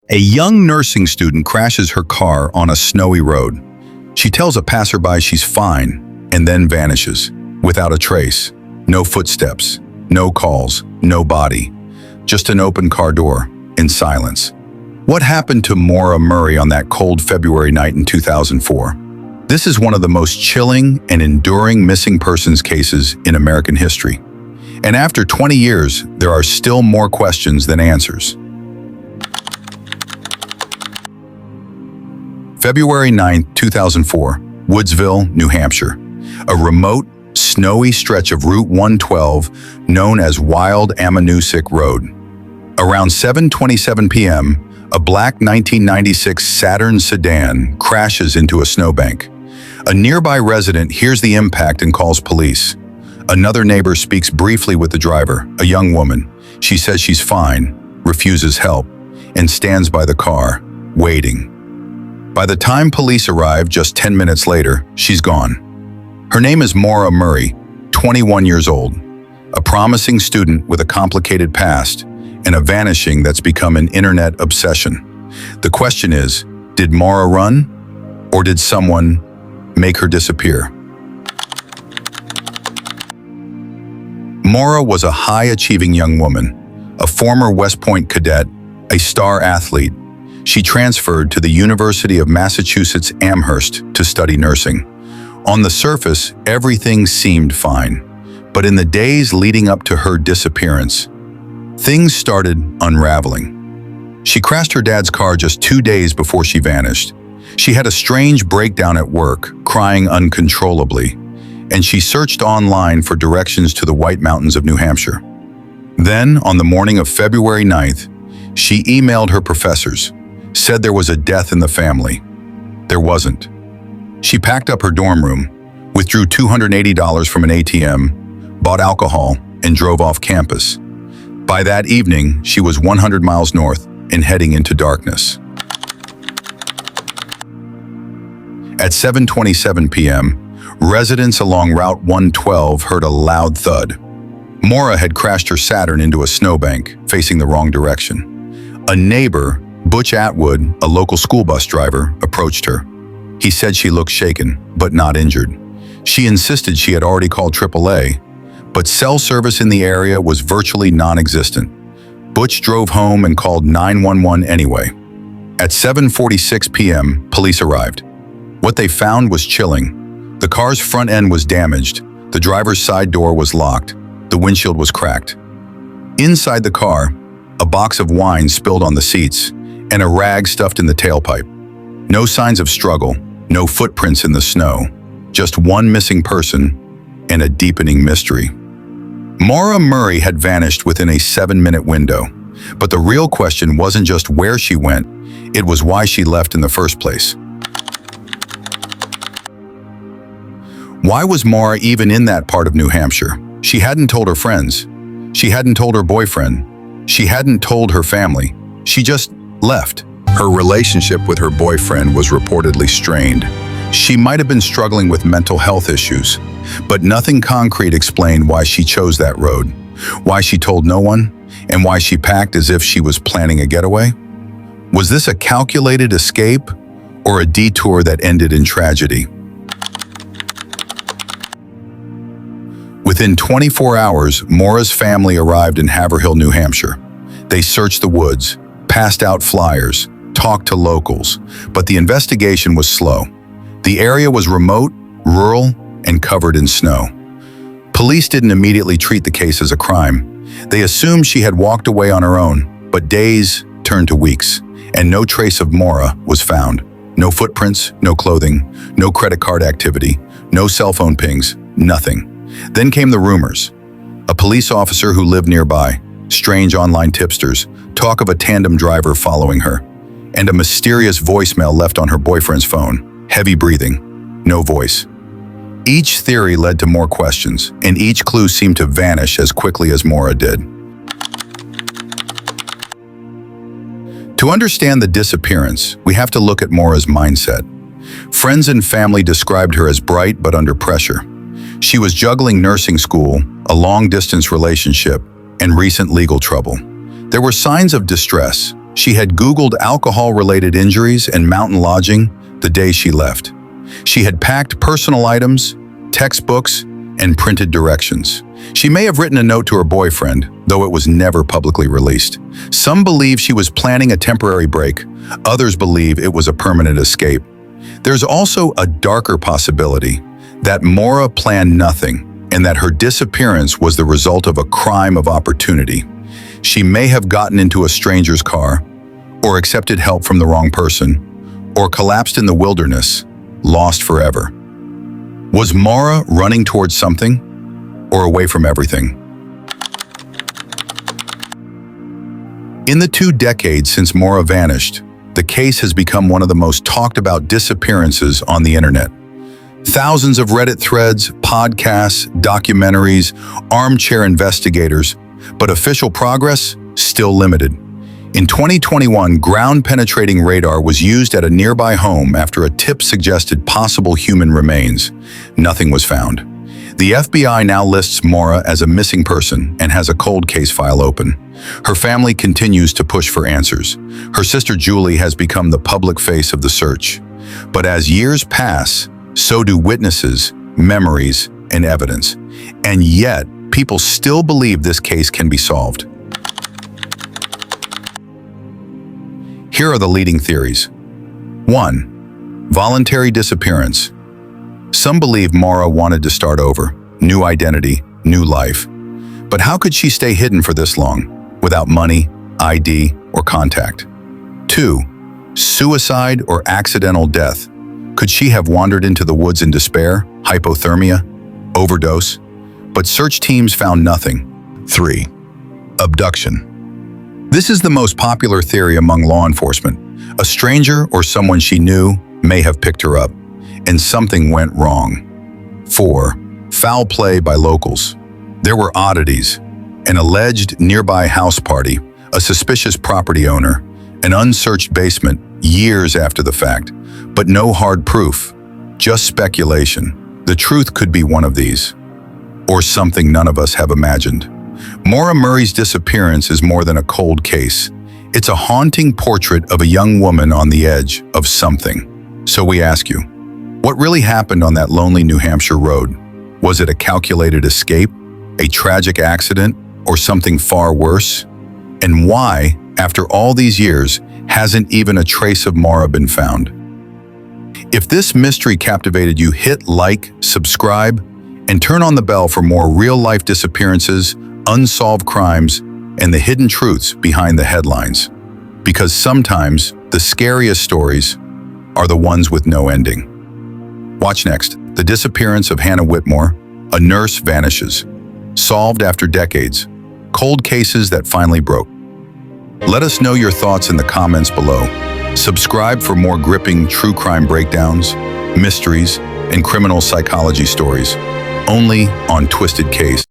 A young nursing student crashes her car on a snowy road. She tells a passerby she's fine and then vanishes, without a trace. No footsteps, no calls, no body. Just an open car door, in silence. What happened to Maura Murray on that cold February night in 2004? This is one of the most chilling and enduring missing persons cases in American history. And after 20 years, there are still more questions than answers. February 9, 2004, Woodsville, New Hampshire. A remote, snowy stretch of Route 112 known as Wild Amanuensis Road. Around 7:27 p.m., a black 1996 Saturn sedan crashes into a snowbank. A nearby resident hears the impact and calls police. Another neighbor speaks briefly with the driver, a young woman. She says she's fine, refuses help, and stands by the car, waiting. By the time police arrive just 10 minutes later, she's gone. Her name is Maura Murray, 21 years old, a promising student with a complicated past and a vanishing that's become an internet obsession. The question is, did Maura run, or did someone make her disappear? Maura was a high-achieving young woman, a former West Point cadet, a star athlete. She transferred to the University of Massachusetts Amherst to study nursing. On the surface, everything seemed fine, but in the days leading up to her disappearance, things started unraveling. She crashed her dad's car just 2 days before she vanished. She had a strange breakdown at work, crying uncontrollably, and she searched online for directions to the White Mountains of New Hampshire. Then, on the morning of February 9th, she emailed her professors, said there was a death in the family. There wasn't. She packed up her dorm room, withdrew $280 from an ATM, bought alcohol, and drove off campus. By that evening, she was 100 miles north and heading into darkness. At 7:27 p.m., residents along Route 112 heard a loud thud. Maura had crashed her Saturn into a snowbank, facing the wrong direction. A neighbor, Butch Atwood, a local school bus driver, approached her. He said she looked shaken, but not injured. She insisted she had already called AAA, but cell service in the area was virtually non-existent. Butch drove home and called 911 anyway. At 7:46 p.m., police arrived. What they found was chilling. The car's front end was damaged, the driver's side door was locked, the windshield was cracked. Inside the car, a box of wine spilled on the seats, and a rag stuffed in the tailpipe. No signs of struggle, no footprints in the snow, just one missing person and a deepening mystery. Maura Murray had vanished within a 7-minute window, but the real question wasn't just where she went, it was why she left in the first place. Why was Maura even in that part of New Hampshire? She hadn't told her friends. She hadn't told her boyfriend. She hadn't told her family. She just left. Her relationship with her boyfriend was reportedly strained. She might have been struggling with mental health issues, but nothing concrete explained why she chose that road, why she told no one, and why she packed as if she was planning a getaway. Was this a calculated escape or a detour that ended in tragedy? Within 24 hours, Maura's family arrived in Haverhill, New Hampshire. They searched the woods, passed out flyers, talked to locals, but the investigation was slow. The area was remote, rural, and covered in snow. Police didn't immediately treat the case as a crime. They assumed she had walked away on her own, but days turned to weeks, and no trace of Maura was found. No footprints, no clothing, no credit card activity, no cell phone pings, nothing. Then came the rumors. A police officer who lived nearby, strange online tipsters, talk of a tandem driver following her, and a mysterious voicemail left on her boyfriend's phone. Heavy breathing, no voice. Each theory led to more questions, and each clue seemed to vanish as quickly as Maura did. To understand the disappearance, we have to look at Maura's mindset. Friends and family described her as bright but under pressure. She was juggling nursing school, a long-distance relationship, and recent legal trouble. There were signs of distress, She had Googled alcohol-related injuries and mountain lodging the day she left. She had packed personal items, textbooks, and printed directions. She may have written a note to her boyfriend, though it was never publicly released. Some believe she was planning a temporary break. Others believe it was a permanent escape. There's also a darker possibility that Maura planned nothing and that her disappearance was the result of a crime of opportunity. She may have gotten into a stranger's car, or accepted help from the wrong person, or collapsed in the wilderness, lost forever. Was Maura running towards something, or away from everything? In the 2 decades since Maura vanished, the case has become one of the most talked about disappearances on the internet. Thousands of Reddit threads, podcasts, documentaries, armchair investigators, but official progress still limited. In 2021, ground-penetrating radar was used at a nearby home after a tip suggested possible human remains. Nothing was found. The FBI now lists Maura as a missing person and has a cold case file open. Her family continues to push for answers. Her sister Julie has become the public face of the search. But as years pass, so do witnesses, memories, and evidence. And yet, people still believe this case can be solved. Here are the leading theories. 1. Voluntary disappearance. Some believe Maura wanted to start over, new identity, new life. But how could she stay hidden for this long, without money, ID, or contact? 2. Suicide or accidental death. Could she have wandered into the woods in despair, hypothermia, overdose? But search teams found nothing. 3. Abduction. This is the most popular theory among law enforcement. A stranger or someone she knew may have picked her up, and something went wrong. 4. Foul play by locals. There were oddities: an alleged nearby house party, a suspicious property owner, an unsearched basement years after the fact, but no hard proof, just speculation. The truth could be one of these, or something none of us have imagined. Maura Murray's disappearance is more than a cold case. It's a haunting portrait of a young woman on the edge of something. So we ask you, what really happened on that lonely New Hampshire road? Was it a calculated escape, a tragic accident, or something far worse? And why, after all these years, hasn't even a trace of Maura been found? If this mystery captivated you, hit like, subscribe, and turn on the bell for more real-life disappearances, unsolved crimes, and the hidden truths behind the headlines. Because sometimes the scariest stories are the ones with no ending. Watch next: the disappearance of Hannah Whitmore, a nurse vanishes. Solved after decades. Cold cases that finally broke. Let us know your thoughts in the comments below. Subscribe for more gripping true crime breakdowns, mysteries, and criminal psychology stories, only on Twisted Case.